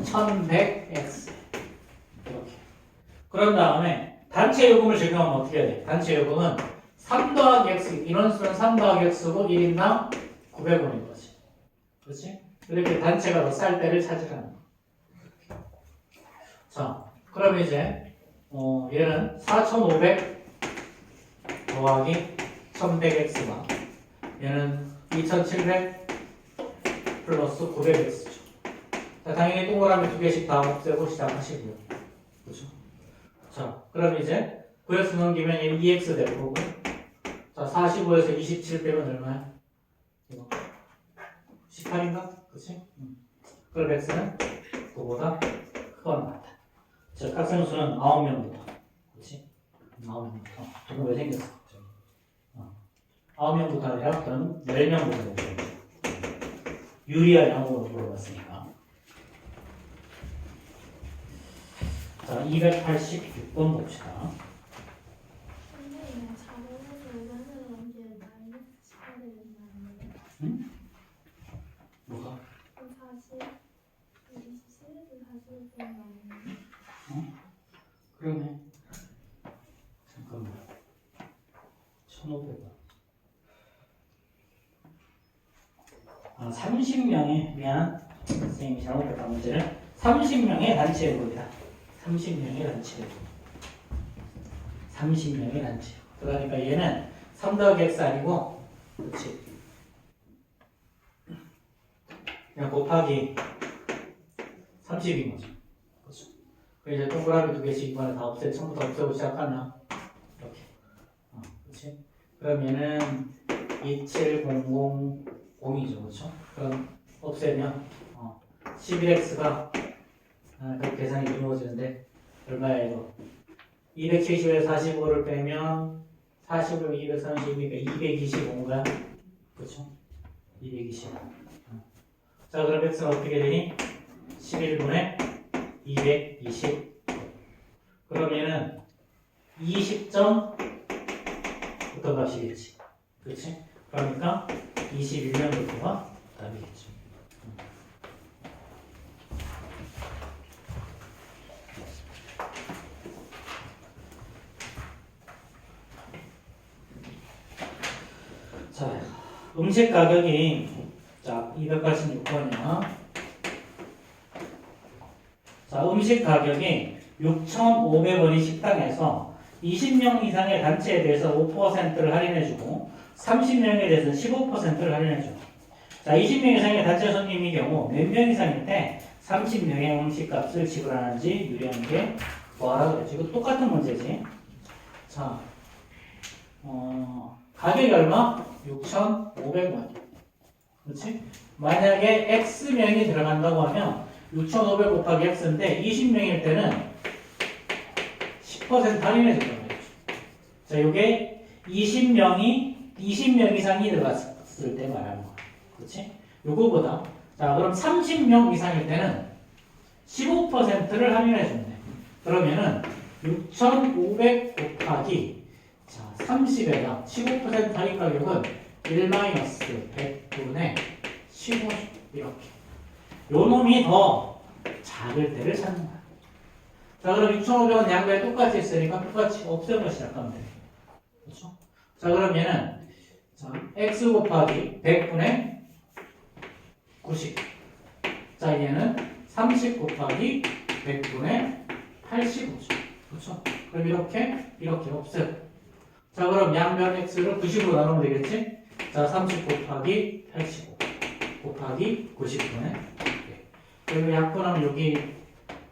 1100X. 이렇게. 그런 다음에 단체 요금을 적용하면 어떻게 해야 돼? 단체 요금은 3 더하기 X. 인원수는 3 더하기 X고 1인당 900원인 거지. 그렇지? 이렇게 단체가 더 쌀 때를 찾으라는 거. 자, 그럼 이제 얘는 4500 더하기 1100x가 얘는 2700 플러스 900x죠. 자, 당연히 동그라미 2개씩 다 없애고 시작하시고요. 그렇죠? 자, 그럼 이제 9x 넘기면 얘는 2x 될 거고, 자, 45에서 27 빼면 얼마야? 이거 18인가? 그치? 그럼 x는 그거보다 크거나 같다. 즉, 학생 수는 9명부터. 그치? 9명부터. 저거 왜 생겼어? 9명부터 아니라 그럼 10명부터 되죠. 유리한 양으로 물어봤으니까. 자, 286번 봅시다. 선생님, 자본에서 의견을 넘기면 마이너스 18이 된다는데. 응? 뭐가? 40, 27, 40 되는 거 아니에요? 그러네. 잠깐만. 1,500원. 30명의, 미안. 선생님이 잘못했다, 문제를. 30명의 단체 요금이다. 30명의 단체 요금. 30명의 단체 요금. 그러니까 얘는 3 더하기 x 아니고, 그렇지. 그냥 곱하기 30인 거죠. 그렇죠. 그래서 이제 동그라미 2개씩 이번에 다 처음부터 없애고 시작하면, 이렇게. 그렇지. 그럼 얘는 27000이죠. 그렇죠? 그럼 없애면 11x가 그렇게 계산이 이루어지는데 얼마야 이거? 270에서 45를 빼면 45를 230이니까 225인가요? 그렇죠? 225. 자, 그럼 x는 어떻게 되니? 11분의 220. 그럼 얘는 20점 부터 값이겠지. 그렇지? 그러니까 21년부터가 답이겠죠. 음식 가격이 자 286번이야. 자 음식 가격이 6,500원이 식당에서 20명 이상의 단체에 대해서 5%를 할인해주고 30명에 대해서는 15%를 할인해줘. 자 20명 이상의 단체 손님의 경우 몇 명 이상일 때 30명의 음식값을 지불하는지 유리한 게 뭐하라 그랬지? 이거 똑같은 문제지. 자 가격이 얼마? 6,500원. 그렇지? 만약에 X명이 들어간다고 하면 6,500 곱하기 X인데 20명일 때는 10% 할인해 준단 말이죠. 자, 요게 20명 이상이 들어갔을 때 말하는 거야. 그렇지? 요거보다 자, 그럼 30명 이상일 때는 15%를 할인해 준대. 그러면은 6,500 곱하기 자, 30에다 15% 할인 가격은 1-100분의 15 이렇게. 요 놈이 더 작을 때를 찾는 거야. 자, 그럼 6,500원 양도에 똑같이 있으니까 똑같이 없애고 시작하면 돼. 그렇죠? 자, 그러면은 자, x 곱하기 100분의 90. 자, 얘는 30 곱하기 100분의 85죠. 그렇죠? 그럼 이렇게 없애요. 자, 그럼 양변 x를 90으로 나누면 되겠지? 자, 30 곱하기 85 곱하기 90분의 100. 그리고 약분하면 여기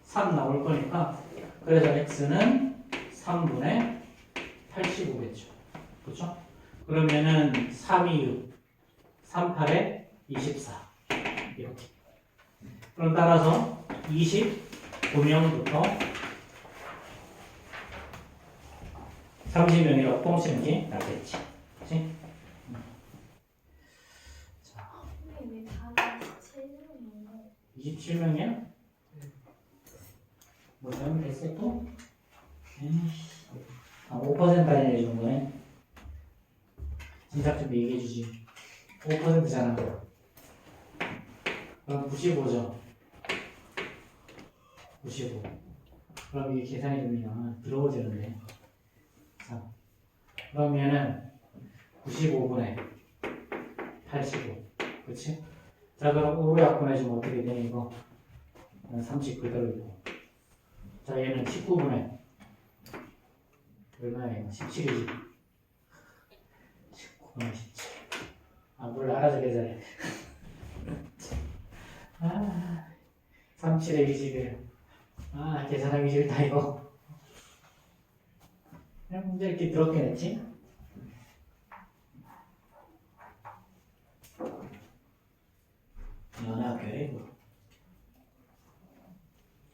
3 나올 거니까 그래서 x는 3분의 85겠죠. 그렇죠? 그러면은 3이 6, 38에 24 이렇게. 그럼 따라서 29명부터 30명이라고 뻥치는 게 낫겠지. 그렇지? 자, 근데 왜 다른 7명인가요? 27명이야? 뭐 잘못했어 또? 에이씨. 5% 할인해준 거네. 진작 좀 얘기해주지. 5%잖아. 그럼 95죠. 95. 그럼 이게 계산이 되면 들어오지는데. 자, 그러면은 95분의 85. 그치? 자, 그럼 5로 약분해주면 어떻게 돼, 이거? 30 그대로 있고. 자, 얘는 19분의 얼마예요? 17이지. 19분의 17. 아, 몰라. 알아서 계산해. 37에 21. 계산하기 싫다, 이거. 그냥 문제 이렇게 더럽게 냈지? 연합교회, 이거.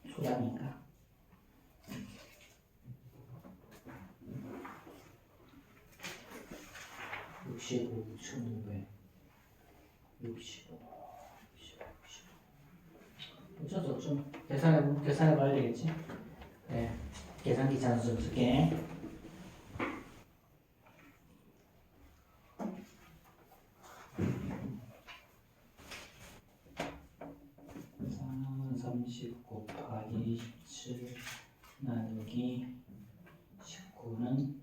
초장인가? 65, 1,500, 65, 65. 어쩔 수 없죠. 계산해 봐야 되겠지? 네. 계산기 찬수 좀 쓸게. 곱하기 17 나누기 19는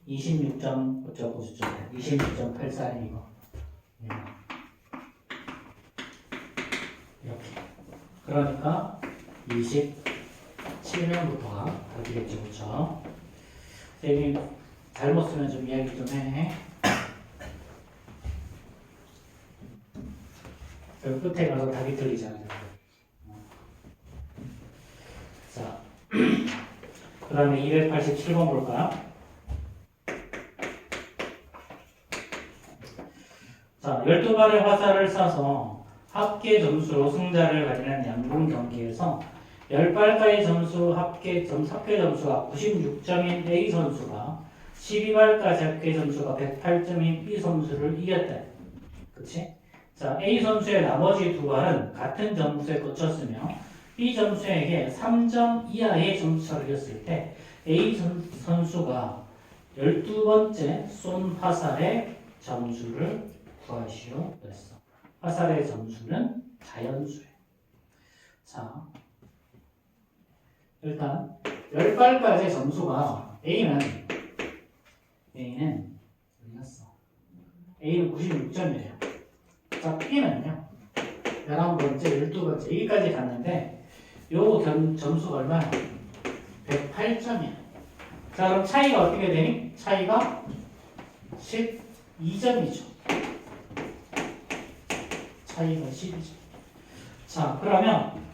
26.84 이거. 이렇게. 그러니까 27명부터가 답이겠지, 그렇죠? 선생님 잘못 쓰면 좀 이야기 좀 해. 그 끝에 가서 답이 틀리잖아요. 자, 그 다음에 287번 볼까요? 자, 12발의 화살을 쏴서 합계 점수로 승자를 가리는 양궁 경기에서 10발까지 합계 점수가 96점인 A 선수가 12발까지 합계 점수가 108점인 B 선수를 이겼다. 그치? 자, A 선수의 나머지 두 발은 같은 점수에 그쳤으며 B 점수에게 3점 이하의 점수차를 이겼을 때 A 선수가 12번째 쏜 화살의 점수를 구하시오 그랬어. 화살의 점수는 자연수예요. 자, 일단 10발까지의 점수가 A는 어디 갔어? A는 96점이에요. 자, B는요. 11번째, 12번째, 여기까지 갔는데 요거 점수가 얼마나? 108점이야. 자, 그럼 차이가 어떻게 되니? 차이가 12점이죠. 차이가 12점. 자, 그러면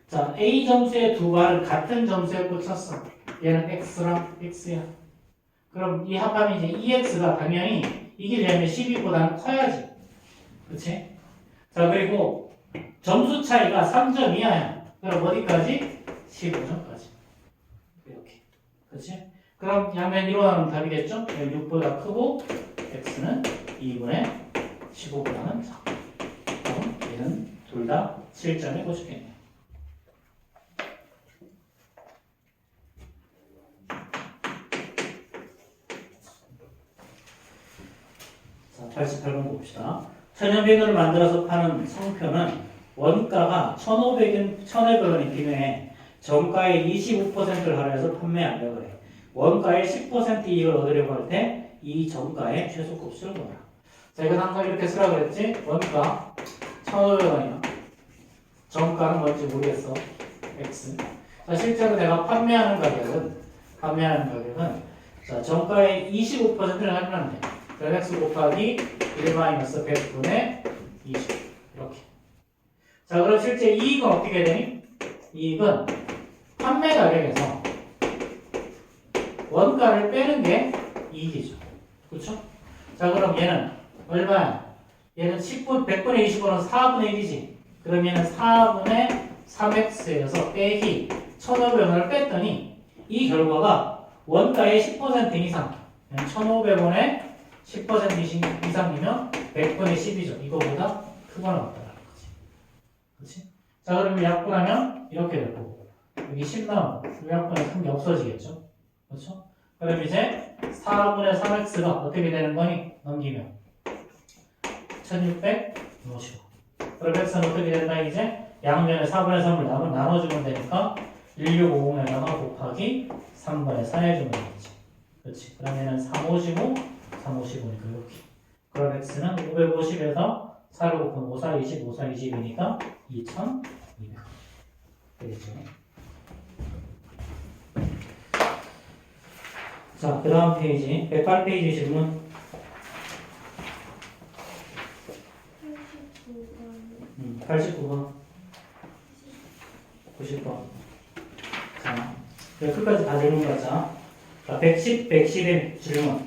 자, A 점수의 두 발을 같은 점수에 꽂혔어. 얘는 X랑 X야. 그럼 이 합함이 이제 EX가 당연히 이기려면 12보다는 커야지. 그치? 자, 그리고 점수 차이가 3점 이하야. 그럼 어디까지? 15점까지. 이렇게. 그치? 그럼 양면 이로하면 답이겠죠? 6보다 크고 X는 2분의 15보다는 작고. 그럼 얘는 둘 다 7점에 꽂혔겠네요. 자, 88번 봅시다. 천연비누를 만들어서 파는 성표는 원가가 1,500원인 김에 정가의 25%를 할애해서 판매하려고 그래. 원가의 10% 이익을 얻으려고 할 때 이 정가의 최소값을 구하라. 자, 이건 항상 이렇게 쓰라 그랬지? 원가 1,500원이야. 정가는 뭔지 모르겠어. X. 자, 실제로 내가 판매하는 가격은 자, 정가의 25%를 할인하면 돼. 그럼 X 곱하기 1-100분의 20 이렇게. 자, 그럼 실제 이익은 어떻게 되니? 이익은 판매 가격에서 원가를 빼는 게 이익이죠. 그렇죠? 자, 그럼 얘는 얼마야? 얘는 100분의 20분은 4분의 1이지. 그럼 얘는 4분의 3x에서 빼기 1,500원을 뺐더니 이 결과가 원가의 10% 이상 1,500원에 10% 이상이면 100분의 10이죠. 이거보다 크거나 같다라는 거지. 그렇지? 자, 그러면 약분하면 이렇게 될 거고 여기 10 나오고 약분에 큰 게 없어지겠죠. 그렇죠? 그럼 이제 4분의 3x가 어떻게 되는 거니? 넘기면 1655. 그럼 x는 어떻게 된다? 이제 양면에 4분의 3을 나눠주면 되니까 1650에다가 곱하기 3분의 4 해주면 되겠지. 그렇지. 그러면은 355, 355니까 이렇게. 그럼 x는 550에서 4를 곱하면 5, 4, 20, 5, 4, 20이니까 2200. 되겠죠. 자, 그 다음 페이지, 108페이지 질문. 89번. 90번. 자, 끝까지 다 질문 받자. 자, 110, 111 질문.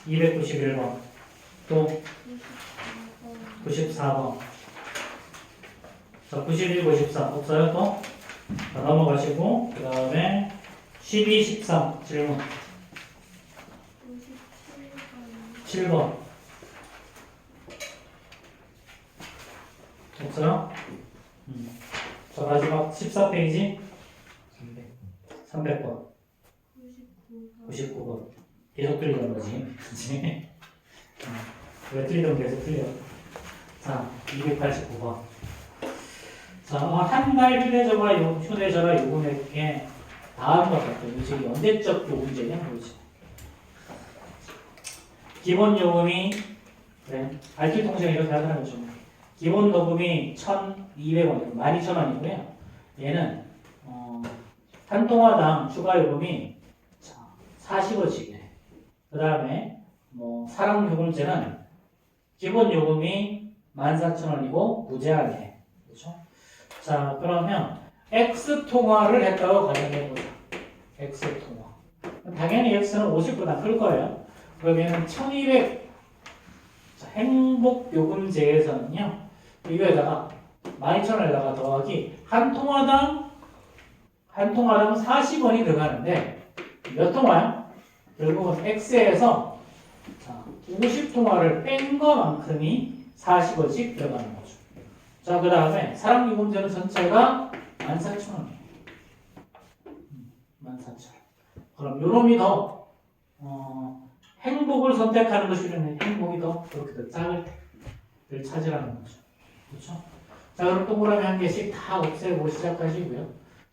291번. 또 94번. 자, 91, 94 없어요 또? 자, 넘어가시고 그 다음에 12, 13 질문. 7번. 없어요? 자, 마지막 14페이지 300번 99번 계속 틀리던 거지. 그치? 왜 틀리던 계속 틀려. 자, 289번. 자, 한 달 휴대전화 요금액에 다음과 같은 요직이 언제적 요금제냐? 그렇지. 기본 요금이 그래, 알뜰 통장에 이렇게 하더라고요. 기본 요금이 1,200원, 12,000원이고요. 얘는 한 통화당 추가 요금이 40원씩이래. 그 다음에 사랑 요금제는 기본 요금이 14,000원이고 무제한이래. 그렇죠? 자, 그러면 X 통화를 했다고 가정해보자. X 통화. 당연히 X는 50보다 클 거예요. 그러면 1200 행복 요금제에서는요, 이거에다가 12,000원에다가 더하기 한 통화당 40원이 들어가는데 몇 통화요? 결국은 X에서 50통화를 뺀 거만큼이 40원씩 들어가는 거죠. 자, 그 다음에 사랑 요금제는 전체가 14,000원이에요. 14,000원. 그럼 요놈이 더 행복을 선택하는 것이면 행복이 더 그렇게 더 작을 때를 찾으라는 거죠. 그렇죠? 자, 그럼 동그라미 한 개씩 다 없애고 시작하시고요.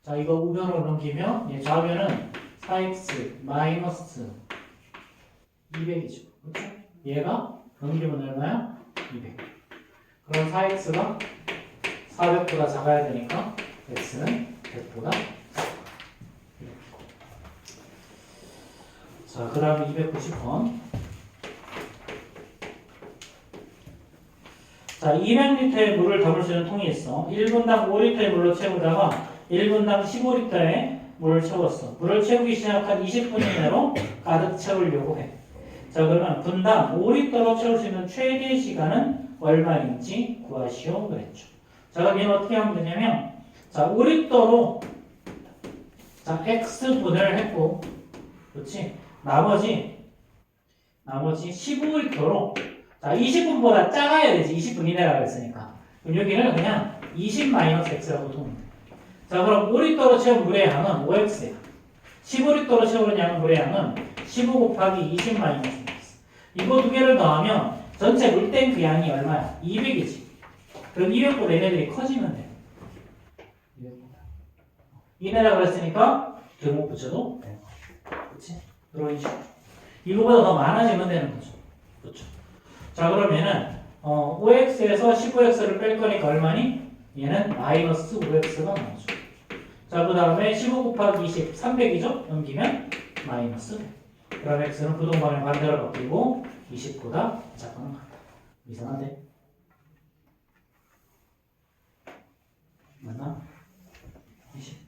자, 이거 우변으로 넘기면 얘 좌변은 4x 마이너스 200이죠. 그렇죠? 얘가 넘기면 얼마야? 200. 그럼 4x가 400보다 작아야 되니까 x는 100보다 작다. 자, 그 다음에 290번. 자, 200리터의 물을 담을 수 있는 통이 있어. 1분당 5리터의 물로 채우다가 1분당 15리터의 물을 채웠어. 물을 채우기 시작한 20분 이내로 가득 채우려고 해. 자, 그러면 분당 5리터로 채울 수 있는 최대 시간은 얼마인지 구하시오 그랬죠. 자, 그럼 얘는 어떻게 하면 되냐면, 자, 5리터로 자, x분을 했고, 그렇지? 나머지 15리터로 자, 20분보다 작아야 되지. 20분 이내라 그랬으니까. 그럼 여기는 그냥 20-x라고 두면 돼. 자, 그럼 5리터로 채운 물의 양은 5x야. 15리터로 채우는 양은 물의 양은 15 곱하기 20-x. 이거 두 개를 더하면 전체 물탱크 양이 얼마야? 200이지. 그럼 200보다 얘네들이 커지면 돼. 200보다. 이내라 그랬으니까 등호 붙여도 돼. 그렇지? 이런 식으로. 이거보다 더 많아지면 되는 거죠. 그렇죠? 자, 그러면은 5x에서 15x를 뺄 거니까 얼마니? 얘는 마이너스 5x가 나오죠. 자, 그 다음에 15 곱하기 20, 300이죠? 넘기면 마이너스 100. 그럼 x는 부동반의 반대로 바뀌고 20보다 작은 것 같다. 이상한데? 맞나? 20.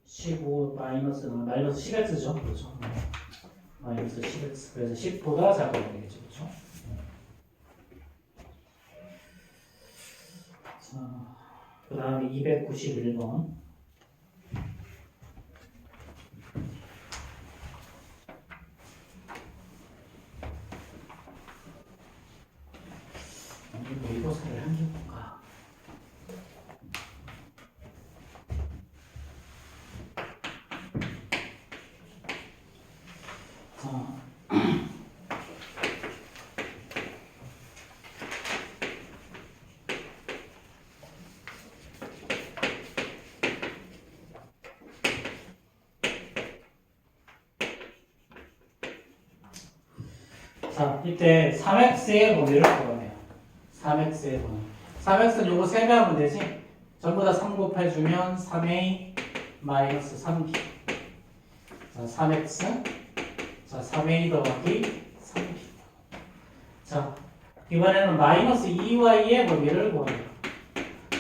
15 마이너스는 마이너스 10x죠? 그렇죠? 마이너스 10x. 그래서 10보다 작아야 되겠죠? 그렇죠? 자, 그 다음에 291번. 모의고사를 한 게 뭔가? 자, 자, 이때 3x의 범위를 구하네요. 3x의 범위. 3x는 요거 3배 하면 되지? 전부 다 3 곱해주면 3a 마이너스 3b. 자, 3x. 자, 3a 더하기 3b. 자, 이번에는 마이너스 2y의 범위를 구합니다.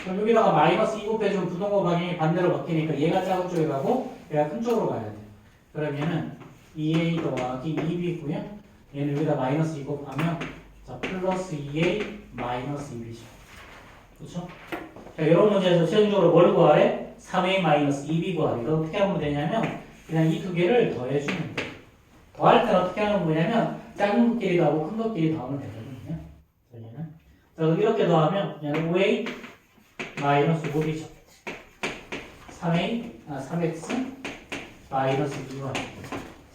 그럼 여기다가 마이너스 2 곱해주면 부동호 방향이 반대로 바뀌니까 얘가 작은 쪽에 가고 얘가 큰 쪽으로 가야 돼요. 그러면은 2a 더하기 2b고요. 얘는 여기다 마이너스 2 곱하면 자, 플러스 2a 마이너스 2b죠. 그렇죠? 자, 이런 문제에서 최종적으로 뭘 구하래? 3a 마이너스 2b 구하래. 이거 어떻게 하면 되냐면 그냥 이 두 개를 더해주면 돼. 더할 때는 어떻게 하는 거냐면 작은 것끼리 더하고 큰 것끼리 더하면 되거든요. 얘는. 자, 이렇게 더하면 얘는 5a 마이너스 5b죠. 3x 마이너스 2y.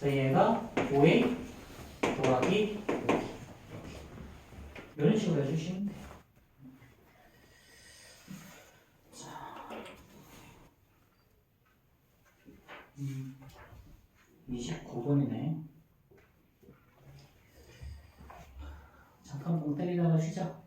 자, 얘가 5a 더하기 5b. 이런 식으로 해주시면 돼요. 자, 29분이네. 잠깐 공 때리다가 쉬자.